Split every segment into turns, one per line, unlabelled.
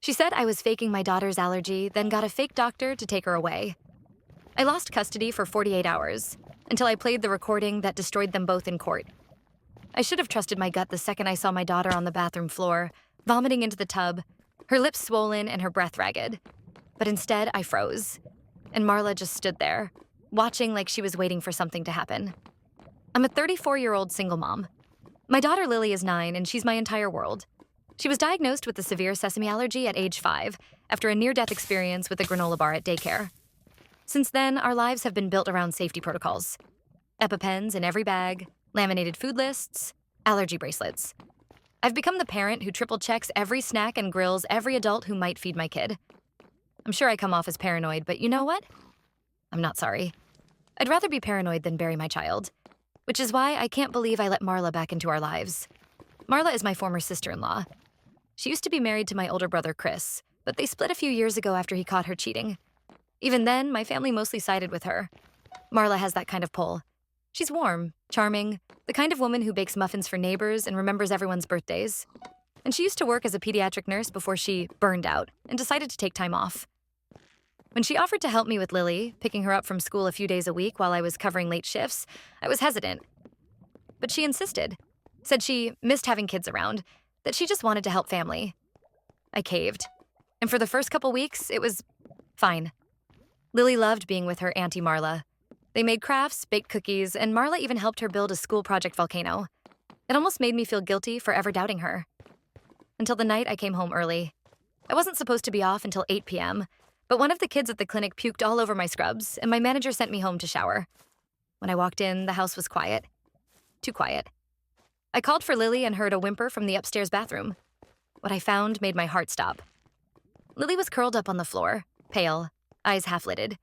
She said I was faking my daughter's allergy, then got a fake doctor to take her away. I lost custody for 48 hours, until I played the recording that destroyed them both in court. I should have trusted my gut the second I saw my daughter on the bathroom floor, vomiting into the tub, her lips swollen and her breath ragged. But instead, I froze. And Marla just stood there, watching like she was waiting for something to happen. I'm a 34-year-old single mom. My daughter Lily is 9, and she's my entire world. She was diagnosed with a severe sesame allergy at age 5 after a near-death experience with a granola bar at daycare. Since then, our lives have been built around safety protocols. EpiPens in every bag, laminated food lists, allergy bracelets. I've become the parent who triple checks every snack and grills every adult who might feed my kid. I'm sure I come off as paranoid, but you know what? I'm not sorry. I'd rather be paranoid than bury my child, which is why I can't believe I let Marla back into our lives. Marla is my former sister-in-law. She used to be married to my older brother, Chris, but they split a few years ago after he caught her cheating. Even then, my family mostly sided with her. Marla has that kind of pull. She's warm, charming, the kind of woman who bakes muffins for neighbors and remembers everyone's birthdays. And she used to work as a pediatric nurse before she burned out and decided to take time off. When she offered to help me with Lily, picking her up from school a few days a week while I was covering late shifts, I was hesitant. But she insisted, said she missed having kids around, that she just wanted to help family. I caved. And for the first couple weeks, it was fine. Lily loved being with her Auntie Marla. They made crafts, baked cookies, and Marla even helped her build a school project volcano. It almost made me feel guilty for ever doubting her. Until the night I came home early. I wasn't supposed to be off until 8 p.m., but one of the kids at the clinic puked all over my scrubs, and my manager sent me home to shower. When I walked in, the house was quiet. Too quiet. I called for Lily and heard a whimper from the upstairs bathroom. What I found made my heart stop. Lily was curled up on the floor, pale, eyes half-lidded.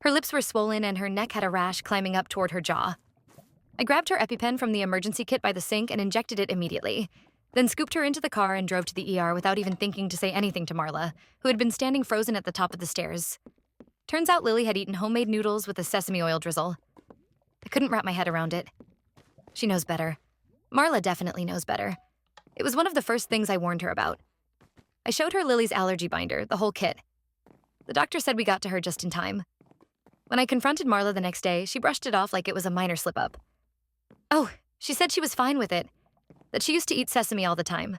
Her lips were swollen and her neck had a rash climbing up toward her jaw. I grabbed her EpiPen from the emergency kit by the sink and injected it immediately, then scooped her into the car and drove to the ER without even thinking to say anything to Marla, who had been standing frozen at the top of the stairs. Turns out Lily had eaten homemade noodles with a sesame oil drizzle. I couldn't wrap my head around it. She knows better. Marla definitely knows better. It was one of the first things I warned her about. I showed her Lily's allergy binder, the whole kit. The doctor said we got to her just in time. When I confronted Marla the next day, she brushed it off like it was a minor slip-up. Oh, she said she was fine with it, that she used to eat sesame all the time.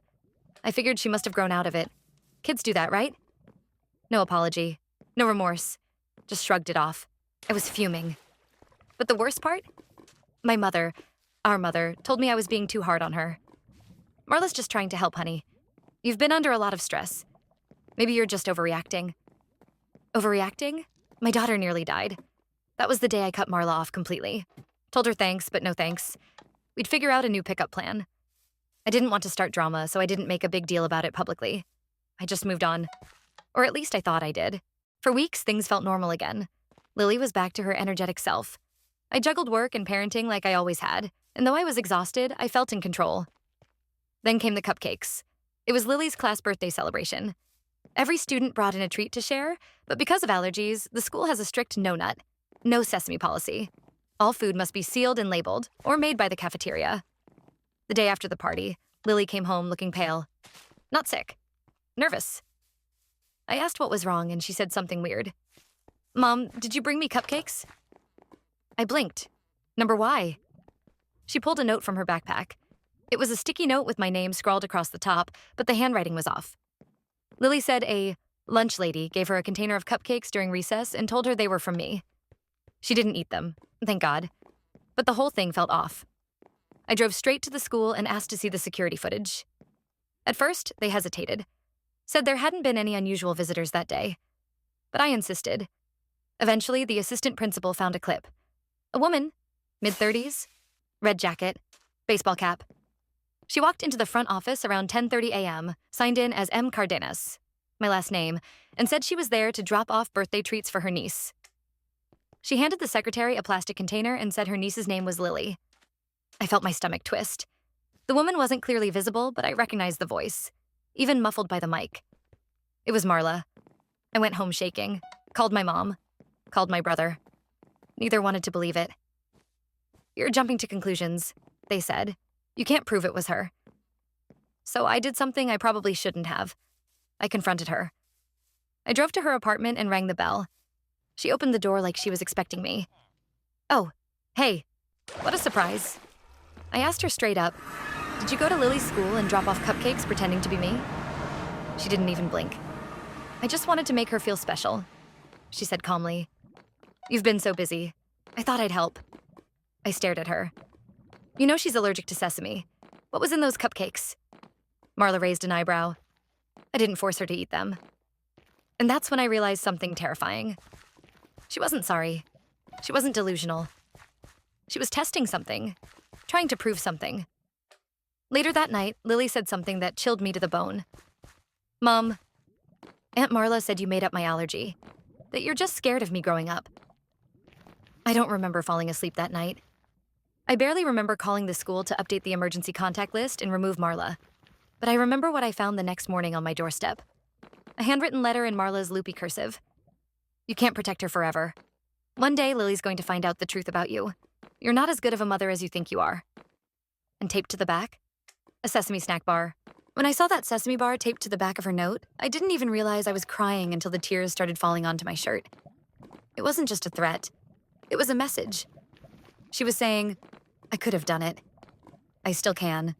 I figured she must have grown out of it. Kids do that, right? No apology, no remorse, just shrugged it off. I was fuming. But the worst part? My mother, our mother, told me I was being too hard on her. Marla's just trying to help, honey. You've been under a lot of stress. Maybe you're just overreacting. Overreacting? My daughter nearly died. That was the day I cut Marla off completely. Told her thanks, but no thanks. We'd figure out a new pickup plan. I didn't want to start drama, so I didn't make a big deal about it publicly. I just moved on. Or at least I thought I did. For weeks, things felt normal again. Lily was back to her energetic self. I juggled work and parenting like I always had, and though I was exhausted, I felt in control. Then came the cupcakes. It was Lily's class birthday celebration. Every student brought in a treat to share, but because of allergies, the school has a strict no-nut, no sesame policy. All food must be sealed and labeled, or made by the cafeteria. The day after the party, Lily came home looking pale. Not sick. Nervous. I asked what was wrong, and she said something weird. Mom, did you bring me cupcakes? I blinked. Number Y. She pulled a note from her backpack. It was a sticky note with my name scrawled across the top, but the handwriting was off. Lily said a lunch lady gave her a container of cupcakes during recess and told her they were from me. She didn't eat them, thank God. But the whole thing felt off. I drove straight to the school and asked to see the security footage. At first, they hesitated, said there hadn't been any unusual visitors that day. But I insisted. Eventually, the assistant principal found a clip. A woman, mid-30s, red jacket, baseball cap. She walked into the front office around 10:30 a.m., signed in as M. Cardenas, my last name, and said she was there to drop off birthday treats for her niece. She handed the secretary a plastic container and said her niece's name was Lily. I felt my stomach twist. The woman wasn't clearly visible, but I recognized the voice, even muffled by the mic. It was Marla. I went home shaking, called my mom, called my brother. Neither wanted to believe it. You're jumping to conclusions, they said. You can't prove it was her. So I did something I probably shouldn't have. I confronted her. I drove to her apartment and rang the bell. She opened the door like she was expecting me. Oh, hey, what a surprise. I asked her straight up, did you go to Lily's school and drop off cupcakes pretending to be me? She didn't even blink. I just wanted to make her feel special. She said calmly, you've been so busy. I thought I'd help. I stared at her. You know she's allergic to sesame. What was in those cupcakes? Marla raised an eyebrow. I didn't force her to eat them. And that's when I realized something terrifying. She wasn't sorry. She wasn't delusional. She was testing something, trying to prove something. Later that night, Lily said something that chilled me to the bone. Mom, Aunt Marla said you made up my allergy, that you're just scared of me growing up. I don't remember falling asleep that night. I barely remember calling the school to update the emergency contact list and remove Marla. But I remember what I found the next morning on my doorstep. A handwritten letter in Marla's loopy cursive. You can't protect her forever. One day, Lily's going to find out the truth about you. You're not as good of a mother as you think you are. And taped to the back? A sesame snack bar. When I saw that sesame bar taped to the back of her note, I didn't even realize I was crying until the tears started falling onto my shirt. It wasn't just a threat. It was a message. She was saying, I could have done it. I still can.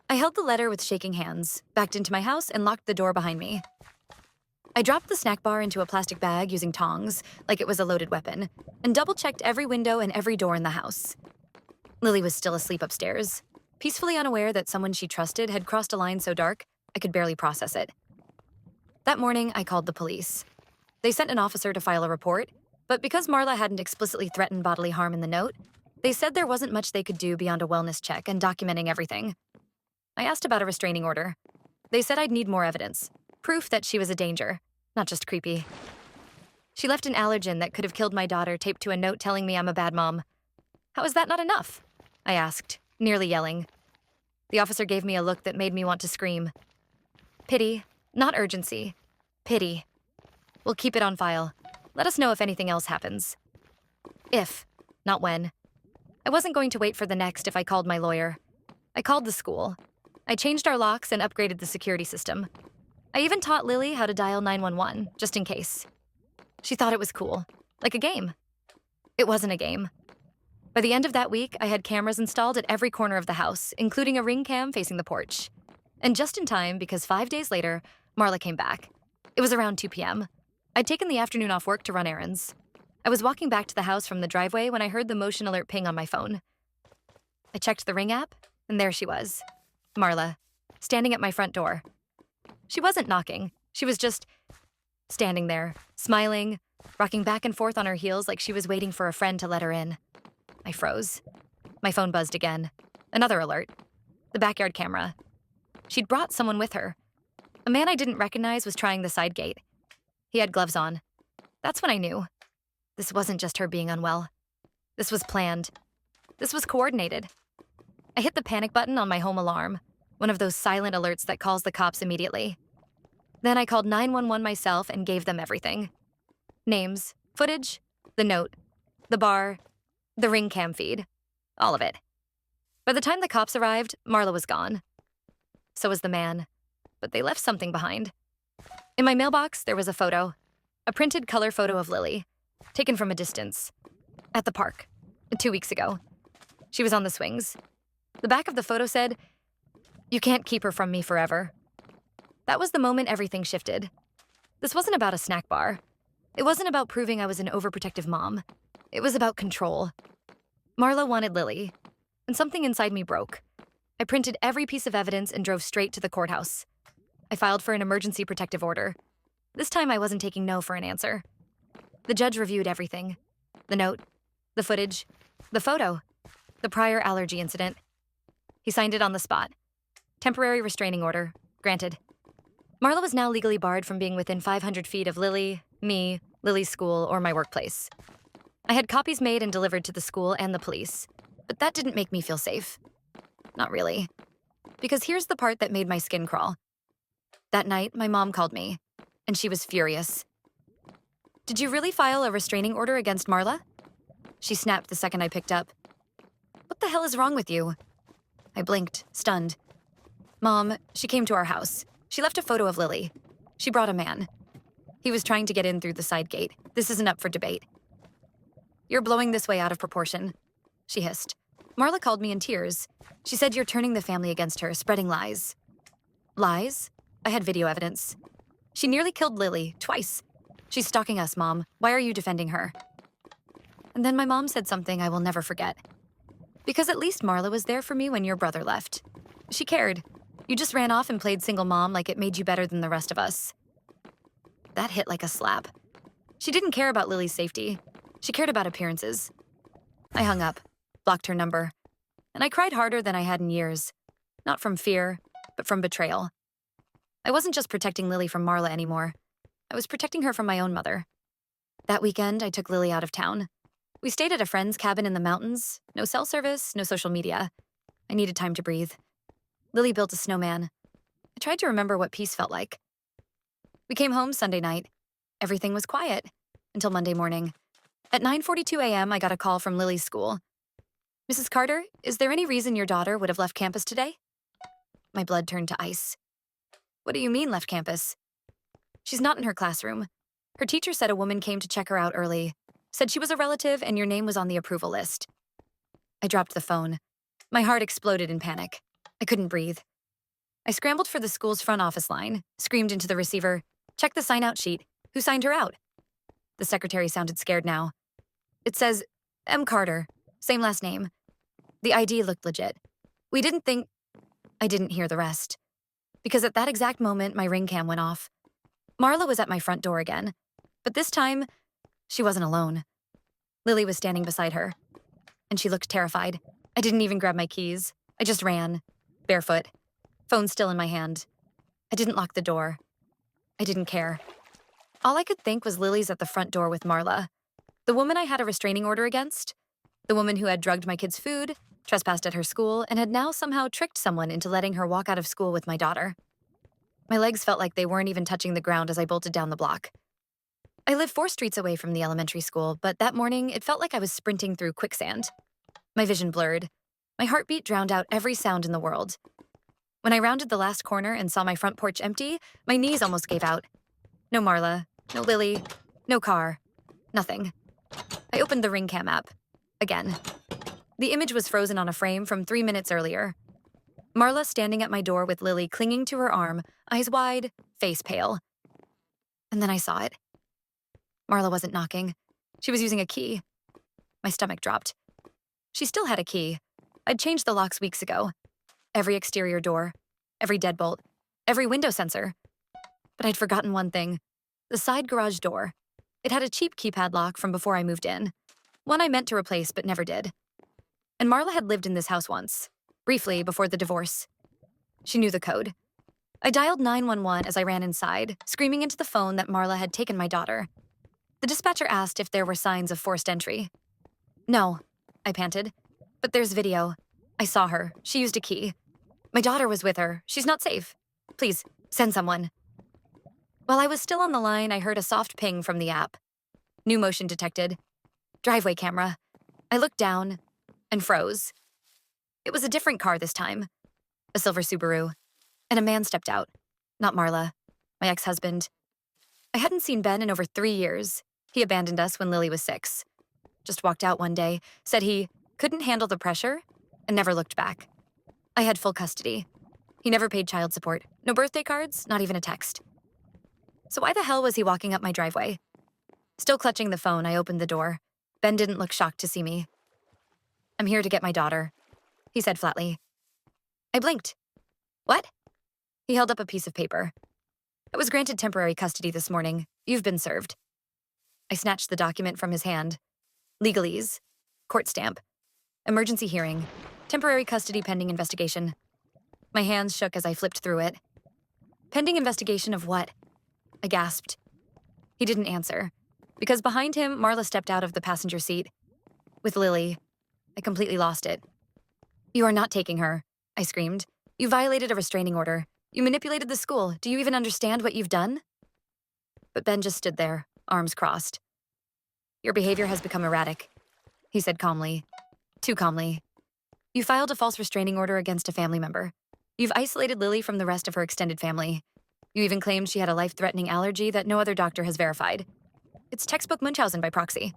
I held the letter with shaking hands, backed into my house, and locked the door behind me. I dropped the snack bar into a plastic bag using tongs, like it was a loaded weapon, and double-checked every window and every door in the house. Lily was still asleep upstairs, peacefully unaware that someone she trusted had crossed a line so dark, I could barely process it. That morning, I called the police. They sent an officer to file a report, but because Marla hadn't explicitly threatened bodily harm in the note, they said there wasn't much they could do beyond a wellness check and documenting everything. I asked about a restraining order. They said I'd need more evidence, proof that she was a danger, not just creepy. She left an allergen that could have killed my daughter taped to a note telling me I'm a bad mom. How is that not enough? I asked, nearly yelling. The officer gave me a look that made me want to scream. Pity, not urgency. Pity. We'll keep it on file. Let us know if anything else happens. If, not when. I wasn't going to wait for the next if I called my lawyer. I called the school. I changed our locks and upgraded the security system. I even taught Lily how to dial 911, just in case. She thought it was cool, like a game. It wasn't a game. By the end of that week, I had cameras installed at every corner of the house, including a ring cam facing the porch. And just in time, because 5 days later, Marla came back. It was around 2 p.m. I'd taken the afternoon off work to run errands. I was walking back to the house from the driveway when I heard the motion alert ping on my phone. I checked the Ring app, and there she was. Marla, standing at my front door. She wasn't knocking. She was just standing there, smiling, rocking back and forth on her heels like she was waiting for a friend to let her in. I froze. My phone buzzed again. Another alert. The backyard camera. She'd brought someone with her. A man I didn't recognize was trying the side gate. He had gloves on. That's when I knew. This wasn't just her being unwell. This was planned. This was coordinated. I hit the panic button on my home alarm, one of those silent alerts that calls the cops immediately. Then I called 911 myself and gave them everything. Names, footage, the note, the bar, the ring cam feed, all of it. By the time the cops arrived, Marla was gone. So was the man, but they left something behind. In my mailbox, there was a photo, a printed color photo of Lily, taken from a distance, at the park, 2 weeks ago. She was on the swings. The back of the photo said, "You can't keep her from me forever." That was the moment everything shifted. This wasn't about a snack bar. It wasn't about proving I was an overprotective mom. It was about control. Marla wanted Lily, and something inside me broke. I printed every piece of evidence and drove straight to the courthouse. I filed for an emergency protective order. This time I wasn't taking no for an answer. The judge reviewed everything. The note, the footage, the photo, the prior allergy incident. He signed it on the spot. Temporary restraining order, granted. Marla was now legally barred from being within 500 feet of Lily, me, Lily's school, or my workplace. I had copies made and delivered to the school and the police, but that didn't make me feel safe. Not really. Because here's the part that made my skin crawl. That night, my mom called me, and she was furious. "Did you really file a restraining order against Marla?" She snapped the second I picked up. "What the hell is wrong with you?" I blinked, stunned. "Mom, she came to our house. She left a photo of Lily. She brought a man. He was trying to get in through the side gate. This isn't up for debate. You're blowing this way out of proportion, she hissed. Marla called me in tears. She said you're turning the family against her, spreading lies. Lies? I had video evidence. She nearly killed Lily, twice. She's stalking us, Mom. Why are you defending her? And then my mom said something I will never forget. Because at least Marla was there for me when your brother left. She cared. You just ran off and played single mom like it made you better than the rest of us. That hit like a slap. She didn't care about Lily's safety. She cared about appearances. I hung up, blocked her number, and I cried harder than I had in years. Not from fear, but from betrayal. I wasn't just protecting Lily from Marla anymore. I was protecting her from my own mother. That weekend, I took Lily out of town. We stayed at a friend's cabin in the mountains. No cell service, no social media. I needed time to breathe. Lily built a snowman. I tried to remember what peace felt like. We came home Sunday night. Everything was quiet until Monday morning. At 9:42 a.m., I got a call from Lily's school. Mrs. Carter, is there any reason your daughter would have left campus today? My blood turned to ice. What do you mean left campus? She's not in her classroom. Her teacher said a woman came to check her out early, said she was a relative and your name was on the approval list. I dropped the phone. My heart exploded in panic. I couldn't breathe. I scrambled for the school's front office line, screamed into the receiver, check the sign-out sheet. Who signed her out? The secretary sounded scared now. It says, M. Carter, same last name. The ID looked legit. We didn't think... I didn't hear the rest. Because at that exact moment, my ring cam went off. Marla was at my front door again. But this time, she wasn't alone. Lily was standing beside her. And she looked terrified. I didn't even grab my keys. I just ran, barefoot, phone still in my hand. I didn't lock the door. I didn't care. All I could think was Lily's at the front door with Marla. The woman I had a restraining order against. The woman who had drugged my kid's food, trespassed at her school, and had now somehow tricked someone into letting her walk out of school with my daughter. My legs felt like they weren't even touching the ground as I bolted down the block. I live 4 streets away from the elementary school, but that morning it felt like I was sprinting through quicksand. My vision blurred. My heartbeat drowned out every sound in the world. When I rounded the last corner and saw my front porch empty, my knees almost gave out. No Marla, no Lily, no car, nothing. I opened the Ring Cam app. Again. The image was frozen on a frame from 3 minutes earlier. Marla standing at my door with Lily clinging to her arm, eyes wide, face pale. And then I saw it. Marla wasn't knocking. She was using a key. My stomach dropped. She still had a key. I'd changed the locks weeks ago. Every exterior door, every deadbolt, every window sensor. But I'd forgotten one thing. The side garage door. It had a cheap keypad lock from before I moved in. One I meant to replace but never did. And Marla had lived in this house once, briefly before the divorce. She knew the code. I dialed 911 as I ran inside, screaming into the phone that Marla had taken my daughter. The dispatcher asked if there were signs of forced entry. No, I panted. But there's video. I saw her. She used a key. My daughter was with her. She's not safe. Please, send someone. While I was still on the line, I heard a soft ping from the app. New motion detected. Driveway camera. I looked down and froze. It was a different car this time. A silver Subaru. And a man stepped out. Not Marla. My ex-husband. I hadn't seen Ben in over 3 years. He abandoned us when Lily was 6. Just walked out one day, said he couldn't handle the pressure, and never looked back. I had full custody. He never paid child support. No birthday cards, not even a text. So why the hell was he walking up my driveway? Still clutching the phone, I opened the door. Ben didn't look shocked to see me. I'm here to get my daughter, he said flatly. I blinked. What? He held up a piece of paper. I was granted temporary custody this morning. You've been served. I snatched the document from his hand. Legalese. Court stamp. Emergency hearing. Temporary custody pending investigation. My hands shook as I flipped through it. Pending investigation of what? I gasped. He didn't answer, because behind him, Marla stepped out of the passenger seat. With Lily. I completely lost it. You are not taking her, I screamed. You violated a restraining order. You manipulated the school. Do you even understand what you've done? But Ben just stood there, arms crossed. Your behavior has become erratic, he said calmly. Too calmly. You filed a false restraining order against a family member. You've isolated Lily from the rest of her extended family. You even claimed she had a life-threatening allergy that no other doctor has verified. It's textbook Munchausen by proxy.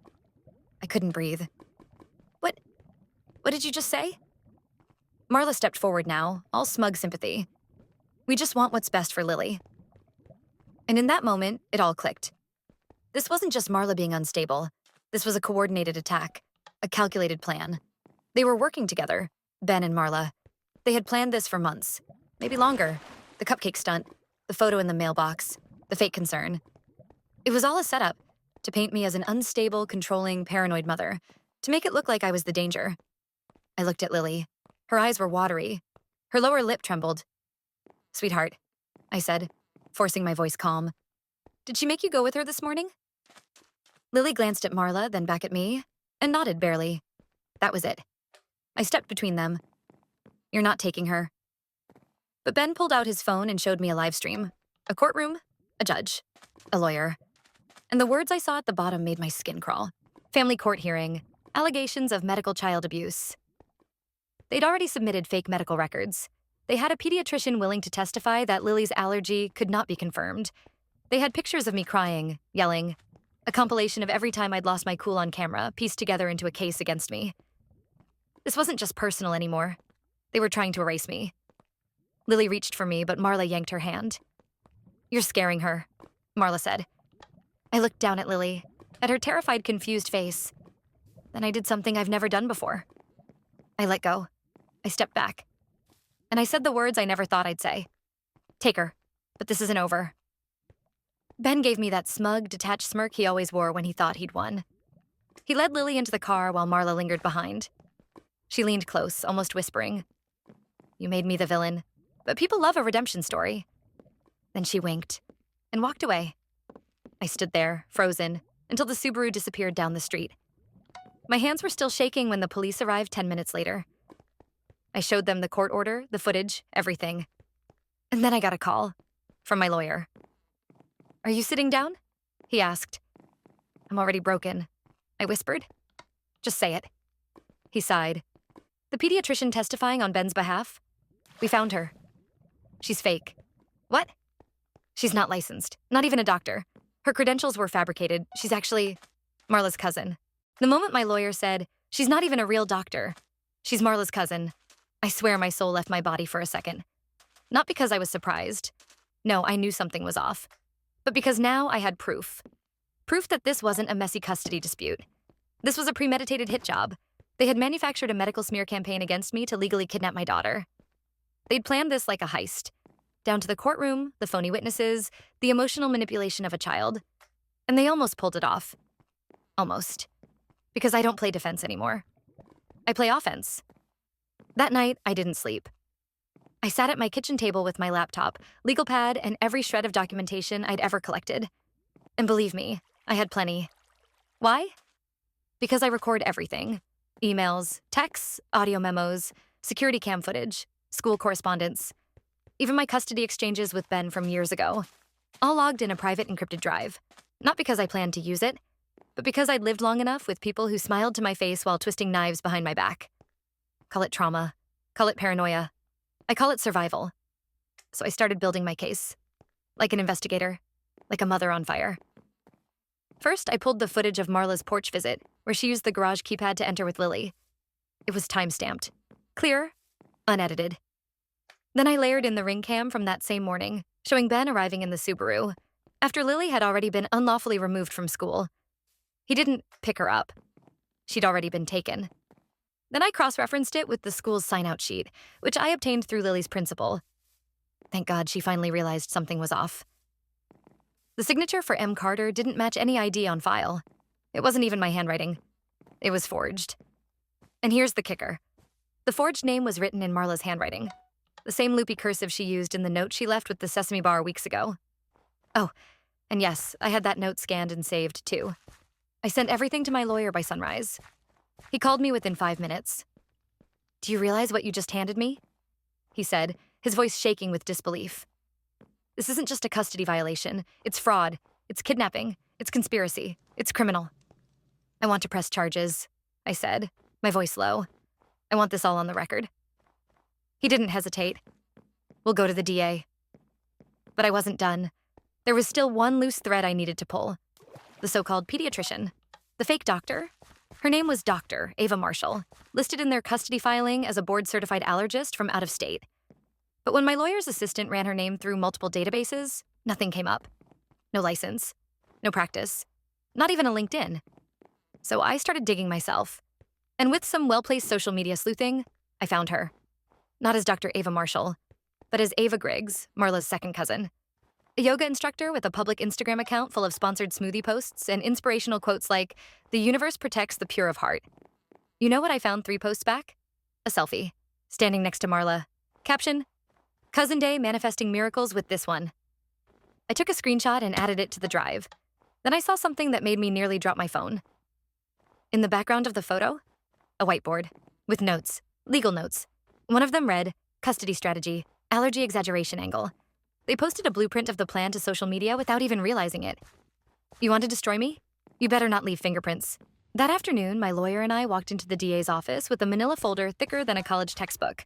I couldn't breathe. What? What did you just say? Marla stepped forward now, all smug sympathy. We just want what's best for Lily. And in that moment, it all clicked. This wasn't just Marla being unstable. This was a coordinated attack, a calculated plan. They were working together, Ben and Marla. They had planned this for months, maybe longer. The cupcake stunt, the photo in the mailbox, the fake concern. It was all a setup to paint me as an unstable, controlling, paranoid mother, to make it look like I was the danger. I looked at Lily. Her eyes were watery. Her lower lip trembled. Sweetheart, I said, forcing my voice calm. Did she make you go with her this morning? Lily glanced at Marla, then back at me, and nodded barely. That was it. I stepped between them. You're not taking her. But Ben pulled out his phone and showed me a live stream. A courtroom, a judge, a lawyer. And the words I saw at the bottom made my skin crawl. Family court hearing, allegations of medical child abuse. They'd already submitted fake medical records. They had a pediatrician willing to testify that Lily's allergy could not be confirmed. They had pictures of me crying, yelling, a compilation of every time I'd lost my cool on camera, pieced together into a case against me. This wasn't just personal anymore. They were trying to erase me. Lily reached for me, but Marla yanked her hand. You're scaring her, Marla said. I looked down at Lily, at her terrified, confused face. Then I did something I've never done before. I let go. I stepped back. And I said the words I never thought I'd say. Take her, but this isn't over. Ben gave me that smug, detached smirk he always wore when he thought he'd won. He led Lily into the car while Marla lingered behind. She leaned close, almost whispering. You made me the villain, but people love a redemption story. Then she winked and walked away. I stood there, frozen, until the Subaru disappeared down the street. My hands were still shaking when the police arrived 10 minutes later. I showed them the court order, the footage, everything. And then I got a call from my lawyer. Are you sitting down? He asked. I'm already broken, I whispered. Just say it. He sighed. The pediatrician testifying on Ben's behalf? We found her. She's fake. What? She's not licensed, not even a doctor. Her credentials were fabricated. She's actually Marla's cousin. The moment my lawyer said, she's not even a real doctor. She's Marla's cousin. I swear my soul left my body for a second. Not because I was surprised. No, I knew something was off. But because now I had proof. Proof that this wasn't a messy custody dispute. This was a premeditated hit job. They had manufactured a medical smear campaign against me to legally kidnap my daughter. They'd planned this like a heist. Down to the courtroom, the phony witnesses, the emotional manipulation of a child. And they almost pulled it off. Almost. Because I don't play defense anymore. I play offense. That night, I didn't sleep. I sat at my kitchen table with my laptop, legal pad, and every shred of documentation I'd ever collected. And believe me, I had plenty. Why? Because I record everything. Emails, texts, audio memos, security cam footage, school correspondence, even my custody exchanges with Ben from years ago, all logged in a private encrypted drive. Not because I planned to use it, but because I'd lived long enough with people who smiled to my face while twisting knives behind my back. Call it trauma. Call it paranoia. I call it survival. So I started building my case. Like an investigator. Like a mother on fire. First, I pulled the footage of Marla's porch visit, where she used the garage keypad to enter with Lily. It was time-stamped. Clear, unedited. Then I layered in the ring cam from that same morning, showing Ben arriving in the Subaru, after Lily had already been unlawfully removed from school. He didn't pick her up. She'd already been taken. Then I cross-referenced it with the school's sign-out sheet, which I obtained through Lily's principal. Thank God she finally realized something was off. The signature for M. Carter didn't match any ID on file. It wasn't even my handwriting. It was forged. And here's the kicker. The forged name was written in Marla's handwriting. The same loopy cursive she used in the note she left with the sesame bar weeks ago. Oh, and yes, I had that note scanned and saved, too. I sent everything to my lawyer by sunrise. He called me within 5 minutes. Do you realize what you just handed me? He said, his voice shaking with disbelief. This isn't just a custody violation. It's fraud. It's kidnapping. It's conspiracy. It's criminal. I want to press charges, I said, my voice low. I want this all on the record. He didn't hesitate. We'll go to the DA. But I wasn't done. There was still one loose thread I needed to pull. The so-called pediatrician. The fake doctor. Her name was Dr. Ava Marshall, listed in their custody filing as a board-certified allergist from out of state. But when my lawyer's assistant ran her name through multiple databases, nothing came up. No license. No practice. Not even a LinkedIn. So I started digging myself. And with some well-placed social media sleuthing, I found her. Not as Dr. Ava Marshall, but as Ava Griggs, Marla's second cousin. A yoga instructor with a public Instagram account full of sponsored smoothie posts and inspirational quotes like, "The universe protects the pure of heart." You know what I found 3 posts back? A selfie, standing next to Marla. Caption, "Cousin Day manifesting miracles with this one." I took a screenshot and added it to the drive. Then I saw something that made me nearly drop my phone. In the background of the photo, a whiteboard with notes, legal notes. One of them read, "Custody strategy, allergy exaggeration angle." They posted a blueprint of the plan to social media without even realizing it. You want to destroy me? You better not leave fingerprints. That afternoon, my lawyer and I walked into the DA's office with a manila folder thicker than a college textbook.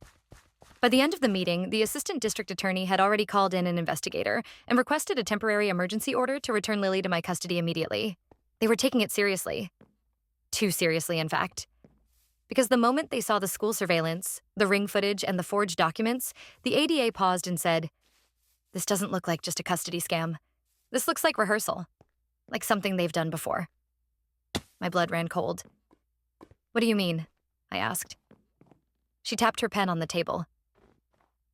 By the end of the meeting, the assistant district attorney had already called in an investigator and requested a temporary emergency order to return Lily to my custody immediately. They were taking it seriously. Too seriously, in fact. Because the moment they saw the school surveillance, the ring footage, and the forged documents, the ADA paused and said, "This doesn't look like just a custody scam. This looks like rehearsal. Like something they've done before." My blood ran cold. "What do you mean?" I asked. She tapped her pen on the table.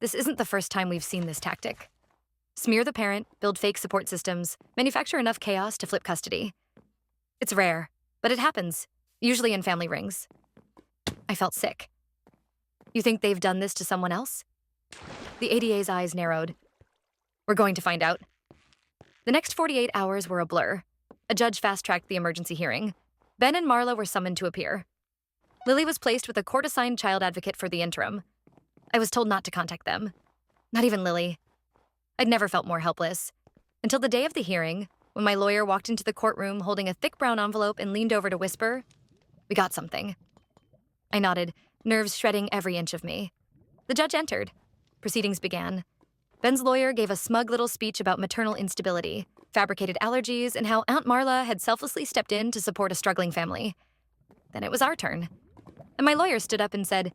"This isn't the first time we've seen this tactic. Smear the parent, build fake support systems, manufacture enough chaos to flip custody. It's rare, but it happens, usually in family rings." I felt sick. "You think they've done this to someone else?" The ADA's eyes narrowed. "We're going to find out." The next 48 hours were a blur. A judge fast-tracked the emergency hearing. Ben and Marla were summoned to appear. Lily was placed with a court-assigned child advocate for the interim. I was told not to contact them. Not even Lily. I'd never felt more helpless. Until the day of the hearing, when my lawyer walked into the courtroom holding a thick brown envelope and leaned over to whisper, "We got something." I nodded, nerves shredding every inch of me. The judge entered. Proceedings began. Ben's lawyer gave a smug little speech about maternal instability, fabricated allergies, and how Aunt Marla had selflessly stepped in to support a struggling family. Then it was our turn. And my lawyer stood up and said,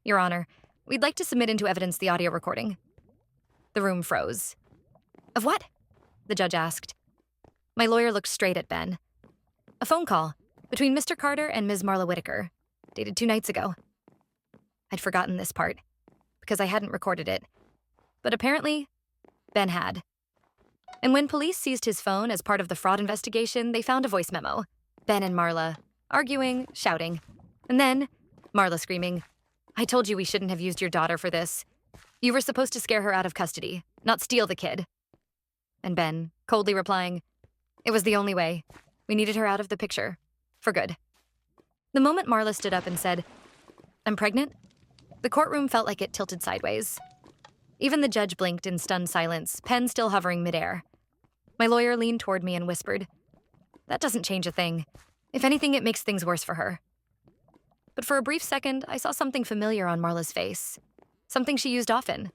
"Your Honor, we'd like to submit into evidence the audio recording." The room froze. "Of what?" the judge asked. My lawyer looked straight at Ben. "A phone call between Mr. Carter and Ms. Marla Whitaker, dated 2 nights ago." I'd forgotten this part, because I hadn't recorded it. But apparently, Ben had. And when police seized his phone as part of the fraud investigation, they found a voice memo. Ben and Marla, arguing, shouting. And then, Marla screaming, "I told you we shouldn't have used your daughter for this. You were supposed to scare her out of custody, not steal the kid." And Ben, coldly replying, "It was the only way. We needed her out of the picture. For good." The moment Marla stood up and said, "I'm pregnant," the courtroom felt like it tilted sideways. Even the judge blinked in stunned silence, pen still hovering midair. My lawyer leaned toward me and whispered, "That doesn't change a thing. If anything, it makes things worse for her." But for a brief second, I saw something familiar on Marla's face. Something she used often.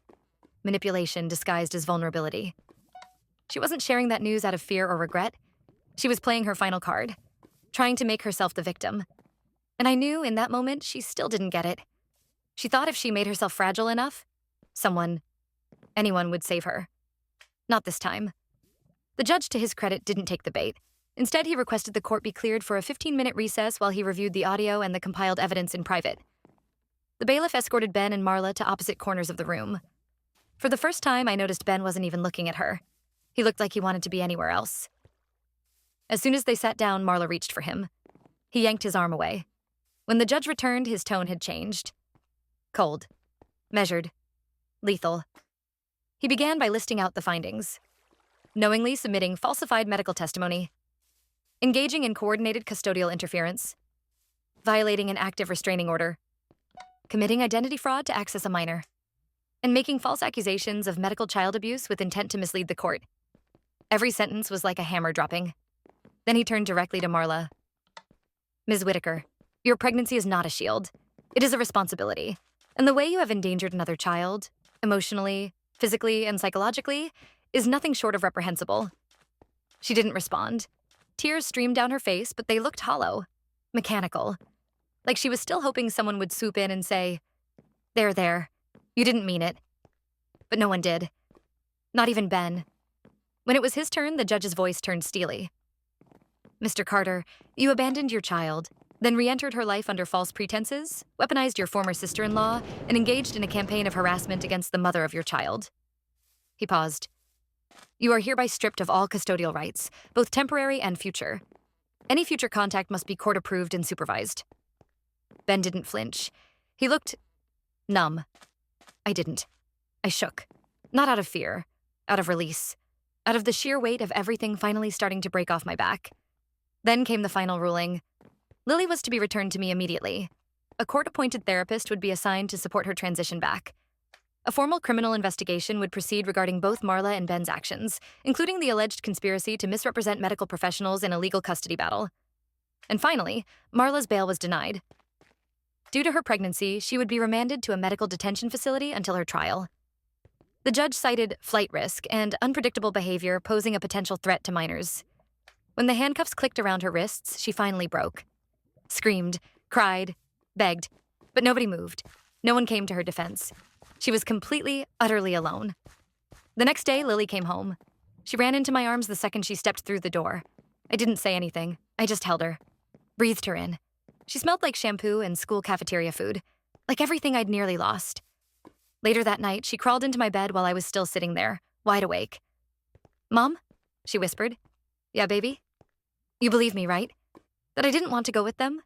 Manipulation disguised as vulnerability. She wasn't sharing that news out of fear or regret. She was playing her final card, trying to make herself the victim. And I knew in that moment she still didn't get it. She thought if she made herself fragile enough, anyone would save her. Not this time. The judge, to his credit, didn't take the bait. Instead, he requested the court be cleared for a 15-minute recess while he reviewed the audio and the compiled evidence in private. The bailiff escorted Ben and Marla to opposite corners of the room. For the first time, I noticed Ben wasn't even looking at her. He looked like he wanted to be anywhere else. As soon as they sat down, Marla reached for him. He yanked his arm away. When the judge returned, his tone had changed. Cold. Measured. Lethal. He began by listing out the findings. Knowingly submitting falsified medical testimony. Engaging in coordinated custodial interference. Violating an active restraining order. Committing identity fraud to access a minor. And making false accusations of medical child abuse with intent to mislead the court. Every sentence was like a hammer dropping. Then he turned directly to Marla. "Ms. Whitaker, your pregnancy is not a shield. It is a responsibility. And the way you have endangered another child, emotionally, physically and psychologically, is nothing short of reprehensible. She didn't respond. Tears streamed down her face, but they looked hollow, mechanical, like she was still hoping someone would swoop in and say, There, you didn't mean it. But no one did. Not even Ben. When it was his turn, the judge's voice turned steely. Mr. Carter, you abandoned your child, then re-entered her life under false pretenses, weaponized your former sister-in-law, and engaged in a campaign of harassment against the mother of your child. He paused. You are hereby stripped of all custodial rights, both temporary and future. Any future contact must be court-approved and supervised. Ben didn't flinch. He looked numb. I didn't. I shook. Not out of fear, out of release, out of the sheer weight of everything finally starting to break off my back. Then came the final ruling. Lily was to be returned to me immediately. A court-appointed therapist would be assigned to support her transition back. A formal criminal investigation would proceed regarding both Marla and Ben's actions, including the alleged conspiracy to misrepresent medical professionals in a legal custody battle. And finally, Marla's bail was denied. Due to her pregnancy, she would be remanded to a medical detention facility until her trial. The judge cited flight risk and unpredictable behavior posing a potential threat to minors. When the handcuffs clicked around her wrists, she finally broke. Screamed, cried, begged, but nobody moved. No one came to her defense. She was completely, utterly alone. The next day, Lily came home. She ran into my arms the second she stepped through the door. I didn't say anything. I just held her. Breathed her in. She smelled like shampoo and school cafeteria food, like everything I'd nearly lost. Later that night, she crawled into my bed while I was still sitting there, wide awake. Mom? She whispered. Yeah, baby? You believe me, right? That I didn't want to go with them?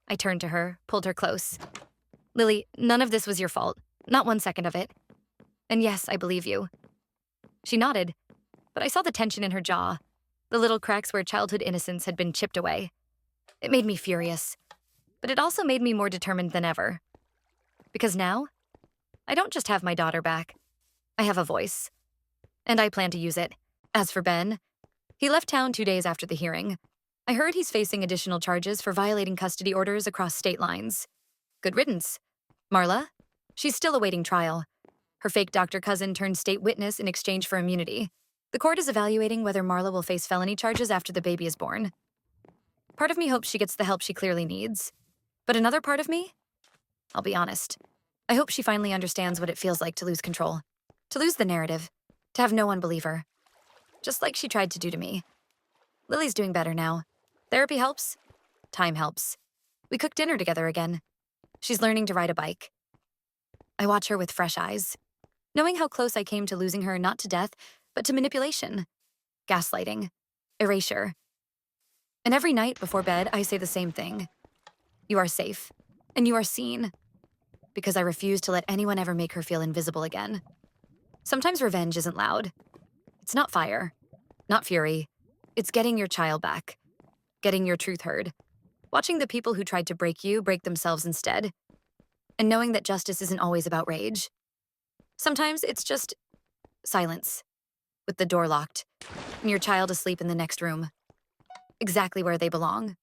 I turned to her, pulled her close. Lily, none of this was your fault. Not 1 second of it. And yes, I believe you. She nodded, but I saw the tension in her jaw, the little cracks where childhood innocence had been chipped away. It made me furious, but it also made me more determined than ever. Because now, I don't just have my daughter back. I have a voice. And I plan to use it. As for Ben, he left town 2 days after the hearing. I heard he's facing additional charges for violating custody orders across state lines. Good riddance. Marla? She's still awaiting trial. Her fake doctor cousin turned state witness in exchange for immunity. The court is evaluating whether Marla will face felony charges after the baby is born. Part of me hopes she gets the help she clearly needs. But another part of me? I'll be honest. I hope she finally understands what it feels like to lose control. To lose the narrative. To have no one believe her. Just like she tried to do to me. Lily's doing better now. Therapy helps. Time helps. We cook dinner together again. She's learning to ride a bike. I watch her with fresh eyes, knowing how close I came to losing her not to death, but to manipulation, gaslighting, erasure. And every night before bed, I say the same thing. You are safe, and you are seen, because I refuse to let anyone ever make her feel invisible again. Sometimes revenge isn't loud. It's not fire, not fury. It's getting your child back, getting your truth heard, watching the people who tried to break you break themselves instead, and knowing that justice isn't always about rage. Sometimes it's just silence, with the door locked, and your child asleep in the next room, exactly where they belong.